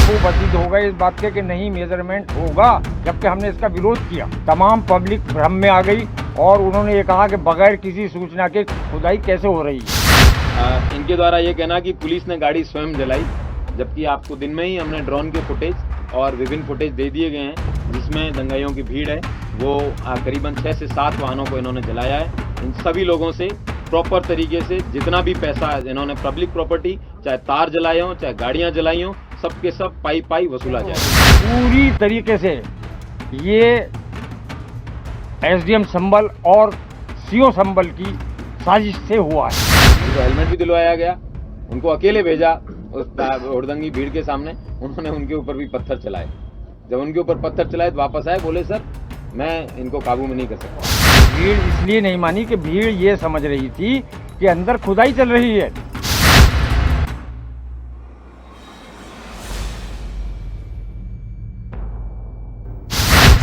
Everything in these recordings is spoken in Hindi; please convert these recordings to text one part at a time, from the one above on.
वो प्रतीत होगा इस बात के कि नहीं मेजरमेंट होगा, जबकि हमने इसका विरोध किया। तमाम पब्लिक भ्रम में आ गई और उन्होंने ये कहा कि बगैर किसी सूचना के खुदाई कैसे हो रही है। इनके द्वारा ये कहना कि पुलिस ने गाड़ी स्वयं जलाई, जबकि आपको दिन में ही हमने ड्रोन के फुटेज और विभिन्न फुटेज दे दिए गए हैं जिसमें दंगाइयों की भीड़ है। वो करीबन 6 से 7 वाहनों को इन्होंने जलाया है। इन सभी लोगों से प्रॉपर तरीके से जितना भी पैसा इन्होंने पब्लिक प्रॉपर्टी, चाहे तार जलाए हों चाहे गाड़ियां जलाई हों, सबके सब पाई वसूला जाए। पूरी तरीके से ये एसडीएम संभल और सीओ संभल की साजिश से हुआ है। उनको हेलमेट भी दिलवाया गया, उनको अकेले भेजा उस हुड़दंगी भीड़ के सामने। उन्होंने उनके ऊपर भी पत्थर चलाए। जब उनके ऊपर पत्थर चलाए तो वापस आए, बोले सर मैं इनको काबू में नहीं कर सकता। भीड़ इसलिए नहीं मानी कि भीड़ ये समझ रही थी कि अंदर खुदाई चल रही है।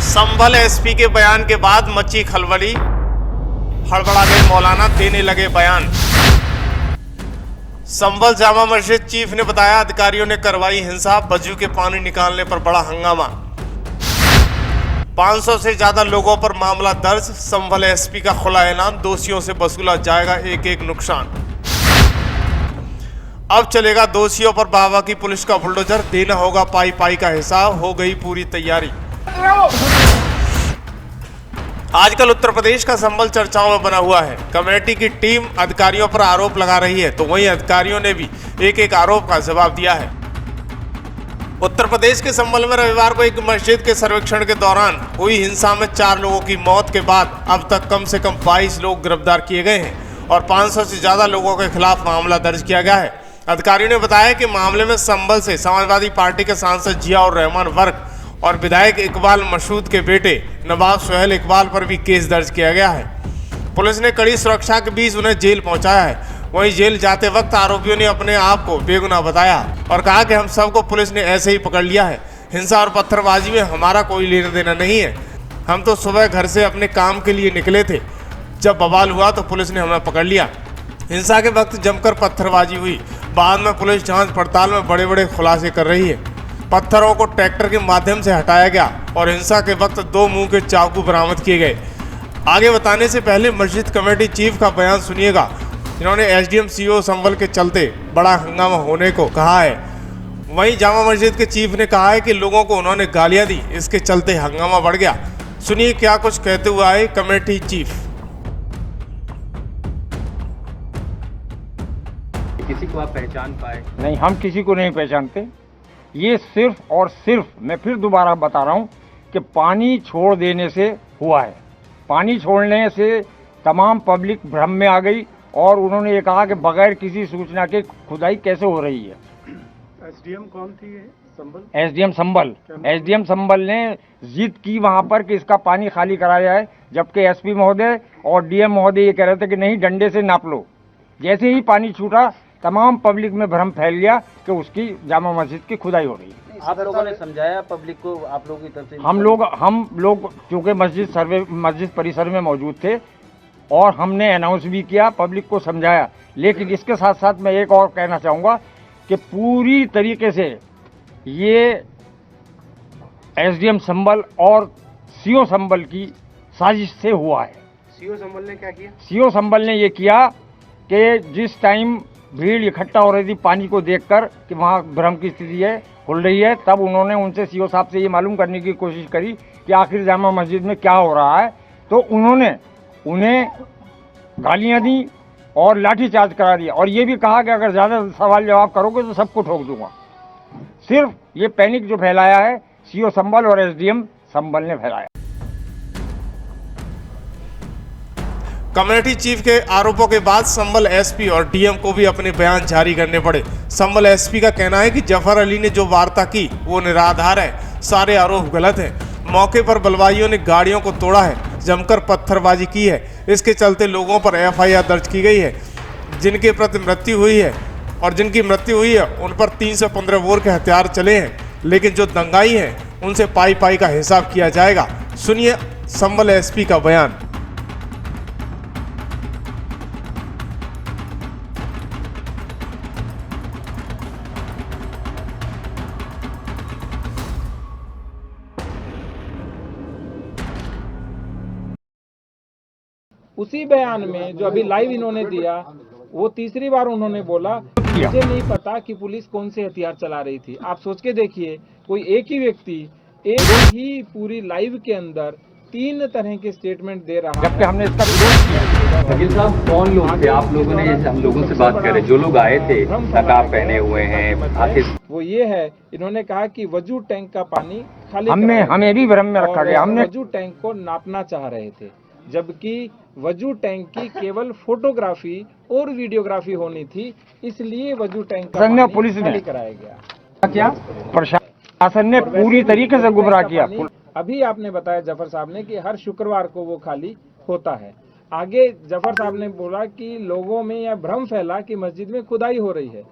संभल एसपी के बयान के बाद मची खलबली, हड़बड़ा गए मौलाना, देने लगे बयान। संभल जामा मस्जिद चीफ ने बताया अधिकारियों ने करवाई हिंसा, वजू के पानी निकालने पर बड़ा हंगामा। 500 से ज्यादा लोगों पर मामला दर्ज, संभल एसपी का खुला ऐलान, दोषियों से वसूला जाएगा एक नुकसान। अब चलेगा दोषियों पर बाबा की पुलिस का बुलडोजर, देना होगा पाई का हिसाब, हो गई पूरी तैयारी। आजकल उत्तर प्रदेश का संभल चर्चाओं में बना हुआ है। कमेटी की टीम अधिकारियों पर आरोप लगा रही है, तो वहीं अधिकारियों ने भी एक आरोप का जवाब दिया है। उत्तर प्रदेश के संभल में रविवार को एक मस्जिद के सर्वेक्षण के दौरान हुई हिंसा में 4 लोगों की मौत के बाद अब तक कम से कम 22 लोग गिरफ्तार किए गए हैं और 500 से ज्यादा लोगों के खिलाफ मामला दर्ज किया गया है। अधिकारियों ने बताया कि मामले में संभल से समाजवादी पार्टी के सांसद जियाउर रहमान वर्क और विधायक इकबाल मसूद के बेटे नवाब सोहेल इकबाल पर भी केस दर्ज किया गया है। पुलिस ने कड़ी सुरक्षा के बीच उन्हें जेल पहुंचाया है। वहीं जेल जाते वक्त आरोपियों ने अपने आप को बेगुनाह बताया और कहा कि हम सबको पुलिस ने ऐसे ही पकड़ लिया है, हिंसा और पत्थरबाजी में हमारा कोई लेना देना नहीं है। हम तो सुबह घर से अपने काम के लिए निकले थे, जब बवाल हुआ तो पुलिस ने हमें पकड़ लिया। हिंसा के वक्त जमकर पत्थरबाजी हुई, बाद में पुलिस जांच पड़ताल में बड़े बड़े खुलासे कर रही है। पत्थरों को ट्रैक्टर के माध्यम से हटाया गया और हिंसा के वक्त 2 मुंह के चाकू बरामद किए गए। आगे बताने से पहले मस्जिद कमेटी चीफ का बयान सुनिएगा, जिन्होंने एसडीएम सीओ संभल के चलते बड़ा हंगामा होने को कहा है। वहीं जामा मस्जिद के चीफ ने कहा है कि लोगों को उन्होंने गालियां दी, इसके चलते हंगामा बढ़ गया। सुनिए क्या कुछ कहते हुए आए कमेटी चीफ। किसी को आप पहचान पाए? नहीं, हम किसी को नहीं पहचानते। ये सिर्फ और सिर्फ, मैं फिर दोबारा बता रहा हूँ कि पानी छोड़ देने से हुआ है। पानी छोड़ने से तमाम पब्लिक भ्रम में आ गई और उन्होंने ये कहा कि बगैर किसी सूचना के खुदाई कैसे हो रही है। एसडीएम कौन थी ये? संभल? एसडीएम संभल। एसडीएम संभल ने जिद की वहां पर कि इसका पानी खाली कराया जाए, जबकि एसपी महोदय और डीएम महोदय ये कह रहे थे कि नहीं, डंडे से नाप लो। जैसे ही पानी छूटा तमाम पब्लिक में भ्रम फैल गया कि उसकी जामा मस्जिद की खुदाई हो रही है। आप लोगों ने समझाया पब्लिक को, आप लोगों की तरफ से? हम लोग चूंकि मस्जिद परिसर में मौजूद थे और हमने अनाउंस भी किया, पब्लिक को समझाया। लेकिन इसके साथ साथ मैं एक और कहना चाहूँगा कि पूरी तरीके से ये एसडीएम संभल और सीओ संभल की साजिश से हुआ है। सीओ संभल ने क्या किया? सीओ संभल ने ये किया कि जिस टाइम भीड़ इकट्ठा हो रही थी पानी को देखकर कि वहाँ भ्रम की स्थिति है, खुल रही है, तब उन्होंने उनसे सीओ साहब से ये मालूम करने की कोशिश करी कि आखिर जामा मस्जिद में क्या हो रहा है। तो उन्होंने उन्हें गालियां दी और लाठीचार्ज करा दिया और ये भी कहा कि अगर ज़्यादा सवाल जवाब करोगे तो सबको ठोक दूंगा। सिर्फ ये पैनिक जो फैलाया है सीओ संभल और एसडीएम संभल ने फैलाया। कमेटी चीफ के आरोपों के बाद संभल एसपी और डीएम को भी अपने बयान जारी करने पड़े। संभल एसपी का कहना है कि जफर अली ने जो वार्ता की वो निराधार है, सारे आरोप गलत हैं। मौके पर बलवाइयों ने गाड़ियों को तोड़ा है, जमकर पत्थरबाजी की है, इसके चलते लोगों पर एफआईआर दर्ज की गई है। जिनके प्रति मृत्यु हुई है और जिनकी मृत्यु हुई है उन पर 3 से 15 बोर के हथियार चले हैं, लेकिन जो दंगाई हैं उनसे पाई का हिसाब किया जाएगा। सुनिए संभल एसपी का बयान। उसी बयान में जो अभी लाइव इन्होंने दिया, वो तीसरी बार उन्होंने बोला मुझे नहीं पता कि पुलिस कौन से हथियार चला रही थी। आप सोच के देखिए, कोई एक ही व्यक्ति एक ही पूरी लाइव के अंदर 3 तरह के स्टेटमेंट दे रहा है। जबकि हमने इसका विरोध किया। वकील साहब, कौन लोग थे? आप लोगों ने, जैसे हम लोगों से बात करें, जो लोग आए थे नकाब पहने हुए हैं, आखिर वो ये है, इन्होंने कहा कि वजू टैंक का पानी खाली हमें भी भ्रम में रखा गया। हमने वजू टैंक को नापना चाह रहे थे, जबकि वजू टैंक की केवल फोटोग्राफी और वीडियोग्राफी होनी थी, इसलिए वजू टैंक का पानी पुलिस ने खाली कराया गया। क्या प्रशासन ने पूरी तरीके से गुमराह किया। अभी आपने बताया जफर साहब ने कि हर शुक्रवार को वो खाली होता है। आगे जफर साहब ने बोला कि लोगों में यह भ्रम फैला कि मस्जिद में खुदाई हो रही है,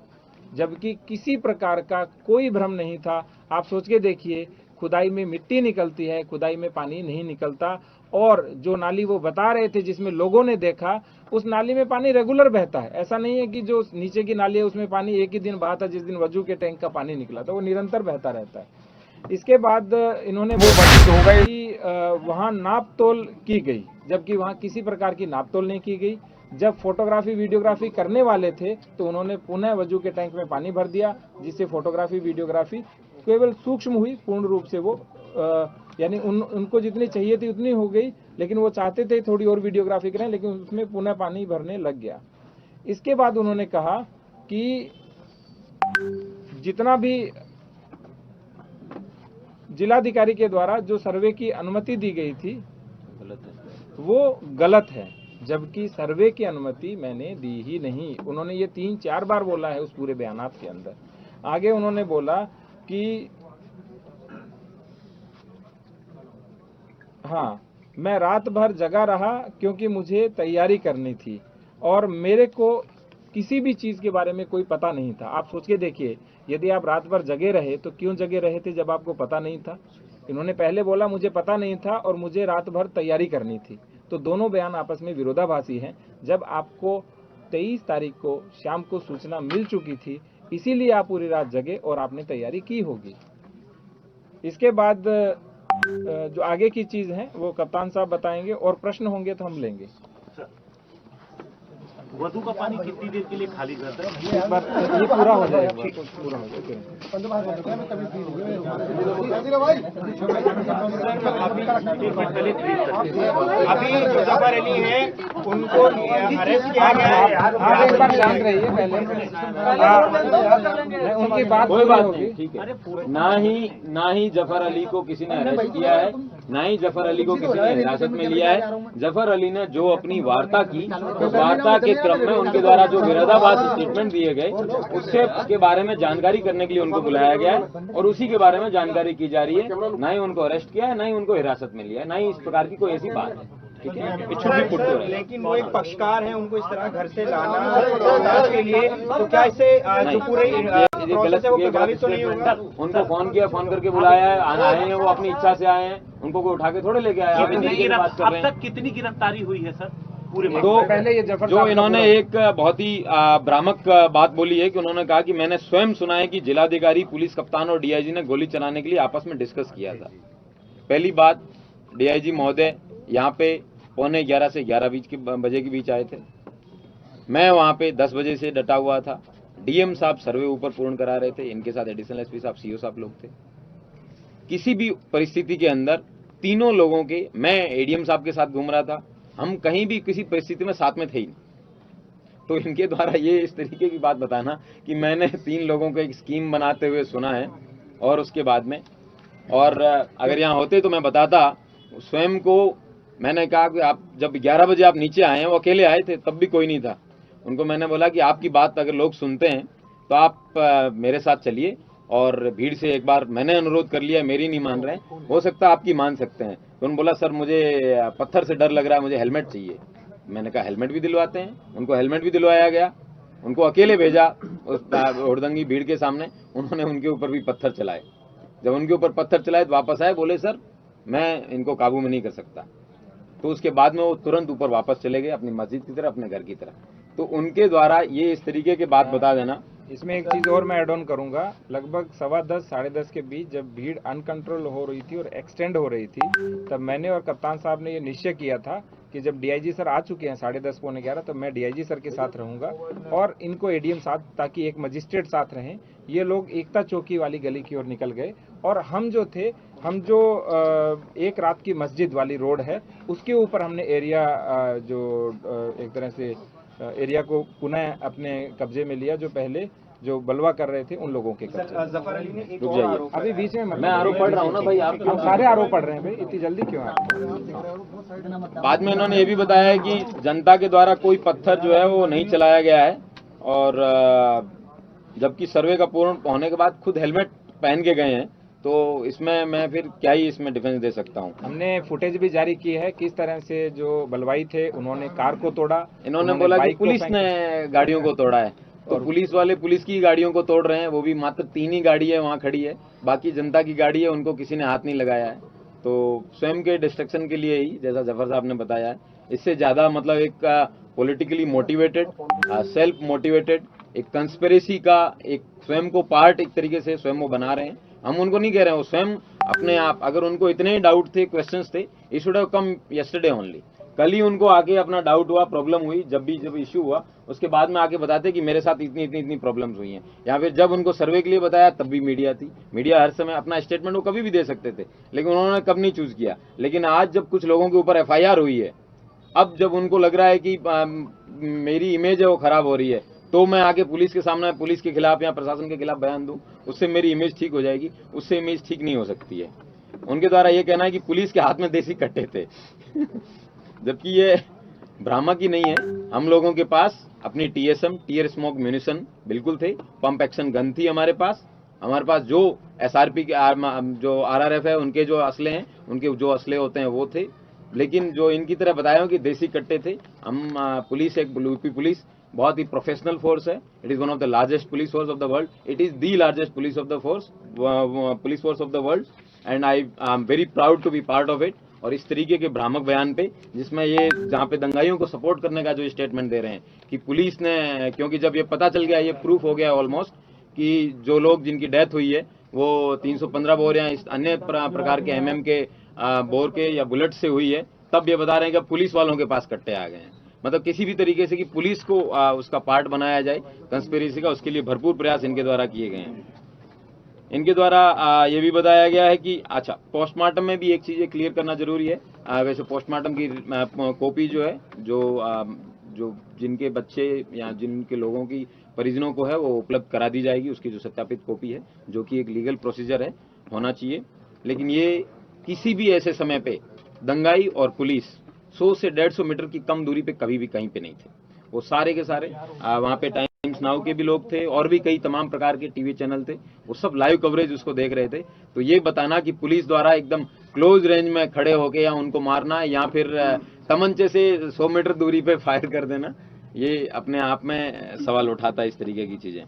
जबकि किसी प्रकार का कोई भ्रम नहीं था। आप सोच के देखिए, खुदाई में मिट्टी निकलती है, खुदाई में पानी नहीं निकलता। और जो नाली वो बता रहे थे जिसमें लोगों ने देखा, उस नाली में पानी रेगुलर बहता है। ऐसा नहीं है कि जो नीचे की नाली है उसमें पानी एक ही दिन बहा था, जिस दिन वजू के टैंक का पानी निकला था, वो निरंतर बहता रहता है। इसके बाद इन्होंने वो हो गई कि वहाँ नाप तोल की गई, जबकि वहाँ किसी प्रकार की नाप तोल नहीं की गई। जब फोटोग्राफी वीडियोग्राफी करने वाले थे तो उन्होंने पुनः वजू के टैंक में पानी भर दिया, जिससे फोटोग्राफी वीडियोग्राफी केवल सूक्ष्म हुई, पूर्ण रूप से वो यानी उनको जितनी चाहिए थी उतनी हो गई, लेकिन वो चाहते थे थोड़ी और वीडियोग्राफी करें, लेकिन उसमें पुनः पानी भरने लग गया। इसके बाद उन्होंने कहा कि जितना भी जिलाधिकारी के द्वारा जो सर्वे की अनुमति दी गई थी वो गलत है, जबकि सर्वे की अनुमति मैंने दी ही नहीं। उन्होंने ये 3-4 बार बोला है उस पूरे बयानात के अंदर। आगे उन्होंने बोला कि हाँ, मैं रात भर जगा रहा क्योंकि मुझे तैयारी करनी थी और मेरे को किसी भी चीज के बारे में कोई पता नहीं था। आप सोच के देखिए, यदि आप रात भर जगे रहे तो क्यों जगे रहे थे जब आपको पता नहीं था? इन्होंने पहले बोला मुझे पता नहीं था और मुझे रात भर तैयारी करनी थी, तो दोनों बयान आपस में विरोधाभासी हैं। जब आपको 23 तारीख को शाम को सूचना मिल चुकी थी, इसीलिए आप पूरी रात जगे और आपने तैयारी की होगी। इसके बाद जो आगे की चीज है वो कप्तान साहब बताएंगे, और प्रश्न होंगे तो हम लेंगे। वधु का पानी कितनी देर के लिए खाली रहता है? एक बार ये पूरा हो जाएगा, पूरा हो जाएगा। अभी जो जफर अली है उनको अरेस्ट किया गया है। आप एक बार शांत रहिए पहले, उनकी बात कोई बात नहीं, ठीक है। ना ही जफर अली को किसी ने अरेस्ट किया है, ना ही जफर अली को किसी ने हिरासत में लिया है। जफर अली ने जो अपनी वार्ता की, उस वार्ता के क्रम में उनके द्वारा जो विरोधाभास स्टेटमेंट दिए गए, उससे के बारे में जानकारी करने के लिए उनको बुलाया गया है और उसी के बारे में जानकारी की जा रही है। ना ही उनको अरेस्ट किया है, ना ही उनको हिरासत में लिया है, ना ही इस प्रकार की कोई ऐसी बात है। ठीक है, लेकिन वो एक पक्षकार हैं, उनको इस तरह घर से लाना के लिए, तो क्या इससे जो पूरे प्रोसेस है वो प्रभावित तो नहीं होगा? उनको फोन किया, फोन करके बुलाया है, आए हैं, वो अपनी इच्छा से आए हैं, उनको कोई उठा के थोड़े लेके आया। अब तक कितनी गिरफ्तारी हुई है सर पूरे? तो पहले ये जो इन्होंने एक बहुत ही भ्रामक बात बोली है कि उन्होंने कहा कि मैंने स्वयं सुना है कि जिलाधिकारी, पुलिस कप्तान और डीआईजी ने गोली चलाने के लिए आपस में डिस्कस किया था। पहली बात, डीआईजी महोदय यहाँ पे 11:15 से 11 बजे के बीच आए थे। मैं वहाँ पे 10 बजे से डटा हुआ था। डीएम साहब सर्वे ऊपर पूर्ण करा रहे थे, इनके साथ एडिशनल एसपी साहब, सीओ साहब लोग थे। किसी भी परिस्थिति के अंदर तीनों लोगों के, मैं एडीएम साहब के साथ घूम रहा था, हम कहीं भी किसी परिस्थिति में साथ में थे ही नहीं। तो इनके द्वारा ये इस तरीके की बात बताना कि मैंने 3 लोगों को एक स्कीम बनाते हुए सुना है और उसके बाद में, और अगर यहाँ होते तो मैं बताता। स्वयं को मैंने कहा कि आप जब 11 बजे आप नीचे आए हैं, वो अकेले आए थे, तब भी कोई नहीं था। उनको मैंने बोला कि आपकी बात अगर लोग सुनते हैं तो आप मेरे साथ चलिए, और भीड़ से एक बार मैंने अनुरोध कर लिया, मेरी नहीं मान रहे, हो सकता है आपकी मान सकते हैं। तो उन्होंने बोला सर मुझे पत्थर से डर लग रहा है, मुझे हेलमेट चाहिए। मैंने कहा हेलमेट भी दिलवाते हैं। उनको हेलमेट भी दिलवाया गया, उनको अकेले भेजा उस हुड़दंगी भीड़ के सामने। उन्होंने उनके ऊपर भी पत्थर चलाए। जब उनके ऊपर पत्थर चलाए तो वापस आए, बोले सर मैं इनको काबू में नहीं कर सकता। तो उसके बाद में वो तुरंत ऊपर वापस चले गए अपनी मस्जिद की तरफ, अपने घर की तरफ। तो उनके द्वारा ये इस तरीके की बात बता देना इसमें एक चीज़ और मैं ऐड ऑन करूंगा। लगभग 10:15 साढ़े 10 के बीच जब भीड़ अनकंट्रोल हो रही थी और एक्सटेंड हो रही थी, तब मैंने और कप्तान साहब ने ये निश्चय किया था कि जब डीआईजी सर आ चुके हैं 10:30 पौने 11, तब मैं डीआईजी सर के साथ रहूंगा और इनको एडीएम साथ, ताकि एक मजिस्ट्रेट साथ रहें। ये लोग एकता चौकी वाली गली की ओर निकल गए और हम जो एक रात की मस्जिद वाली रोड है उसके ऊपर हमने एरिया एक तरह से एरिया को पुनः अपने कब्जे में लिया, जो पहले जो बलवा कर रहे थे उन लोगों के कब्जे। जफर अली ने एक रुक और जाइए। आरोप अभी बीच में मैं आरोप पढ़ रहा हूँ ना भाई, आप हम सारे आरोप पढ़ रहे हैं भाई, इतनी जल्दी क्यों आप? बाद में इन्होंने ये भी बताया है कि जनता के द्वारा कोई पत्थर जो है वो नहीं चलाया गया है, और जबकि सर्वे का पूर्ण होने के बाद खुद हेलमेट पहन के गए हैं, तो इसमें मैं फिर क्या ही इसमें डिफेंस दे सकता हूँ। हमने फुटेज भी जारी की है किस तरह से जो बलवाई थे उन्होंने कार को तोड़ा। इन्होंने बोला कि पुलिस ने गाड़ियों को तोड़ा है, तो पुलिस वाले पुलिस की गाड़ियों को तोड़ रहे हैं, वो भी मात्र 3 ही गाड़ी है वहाँ खड़ी है, बाकी जनता की गाड़ी है, उनको किसी ने हाथ नहीं लगाया है। तो स्वयं के डिस्ट्रक्शन के लिए ही, जैसा जफर साहब ने बताया है, इससे ज्यादा मतलब एक पॉलिटिकली मोटिवेटेड, सेल्फ मोटिवेटेड एक कंस्पिरेसी का एक स्वयं को पार्ट एक तरीके से स्वयं वो बना रहे हैं। हम उनको नहीं कह रहे हैं, वो स्वयं अपने आप, अगर उनको इतने डाउट थे, क्वेश्चंस थे, it should have come yesterday only. कल ही उनको आके अपना डाउट हुआ, प्रॉब्लम हुई, जब इश्यू हुआ उसके बाद में आके बताते कि मेरे साथ इतनी प्रॉब्लम्स हुई हैं, या फिर जब उनको सर्वे के लिए बताया तब भी मीडिया थी। मीडिया हर समय अपना स्टेटमेंट वो कभी भी दे सकते थे, लेकिन उन्होंने कब नहीं चूज किया। लेकिन आज जब कुछ लोगों के ऊपर FIR हुई है, अब जब उनको लग रहा है कि मेरी इमेज है वो खराब हो रही है, तो मैं आके पुलिस के सामने पुलिस के खिलाफ या प्रशासन के खिलाफ बयान दूं, उससे मेरी इमेज ठीक हो जाएगी, उससे इमेज ठीक नहीं हो सकती है। उनके द्वारा ये कहना है कि पुलिस के हाथ में देसी कट्टे थे जबकि ये भ्रामक ही नहीं है। हम लोगों के पास अपनी TSM टीयर स्मोक म्यूनिशन बिल्कुल थे, पंप एक्शन गन थी हमारे पास जो SRP के जो RRF है उनके जो असले हैं, उनके जो असले होते हैं वो थे। लेकिन जो इनकी तरह बताया कि देसी कट्टे थे, हम पुलिस, एक यूपी पुलिस बहुत ही प्रोफेशनल फोर्स है। It is one of the largest police force of the world, it is the largest police force of the world, and I am very proud to be part of it. और इस तरीके के भ्रामक बयान पे, जिसमें ये जहाँ पे दंगाइयों को सपोर्ट करने का जो स्टेटमेंट दे रहे हैं कि पुलिस ने, क्योंकि जब ये पता चल गया, ये प्रूफ हो गया ऑलमोस्ट कि जो लोग जिनकी डेथ हुई है वो 315 बोर या इस अन्य प्रकार के MM के बोर के या बुलेट से हुई है, तब ये बता रहे हैं कि पुलिस वालों के पास कट्टे आ गए हैं। मतलब किसी भी तरीके से कि पुलिस को उसका पार्ट बनाया जाए कंस्पिरेसी का, उसके लिए भरपूर प्रयास इनके द्वारा किए गए हैं। इनके द्वारा ये भी बताया गया है कि अच्छा, पोस्टमार्टम में भी एक चीज़ क्लियर करना जरूरी है। वैसे पोस्टमार्टम की कॉपी जो है, जो जिनके बच्चे या जिनके लोगों की परिजनों को है, वो उपलब्ध करा दी जाएगी, उसकी जो सत्यापित कॉपी है, जो कि एक लीगल प्रोसीजर है, होना चाहिए। लेकिन ये किसी भी ऐसे समय पे दंगाई और पुलिस 100 से 150 मीटर की कम दूरी पे कभी भी कहीं पे नहीं थे। वो सारे के सारे वहाँ पे टाइम्स नाउ के भी लोग थे, और भी कई तमाम प्रकार के टीवी चैनल थे, वो सब लाइव कवरेज उसको देख रहे थे। तो ये बताना कि पुलिस द्वारा एकदम क्लोज रेंज में खड़े होके या उनको मारना, या फिर तमंचे से 100 मीटर दूरी पे फायर कर देना, ये अपने आप में सवाल उठाता है इस तरीके की चीजें।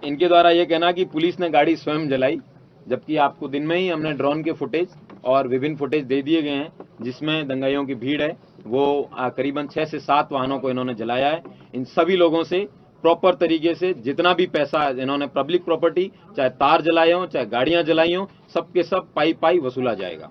इनके द्वारा ये कहना कि पुलिस ने गाड़ी स्वयं जलाई, जबकि आपको दिन में ही हमने ड्रोन के फुटेज और विभिन्न फुटेज दे दिए गए हैं, जिसमें दंगाइयों की भीड़ है, वो करीबन 6 से 7 वाहनों को इन्होंने जलाया है। इन सभी लोगों से प्रॉपर तरीके से जितना भी पैसा इन्होंने पब्लिक प्रॉपर्टी, चाहे तार जलाए हों, चाहे गाड़ियां जलाई हों, सबके सब पाई वसूला जाएगा।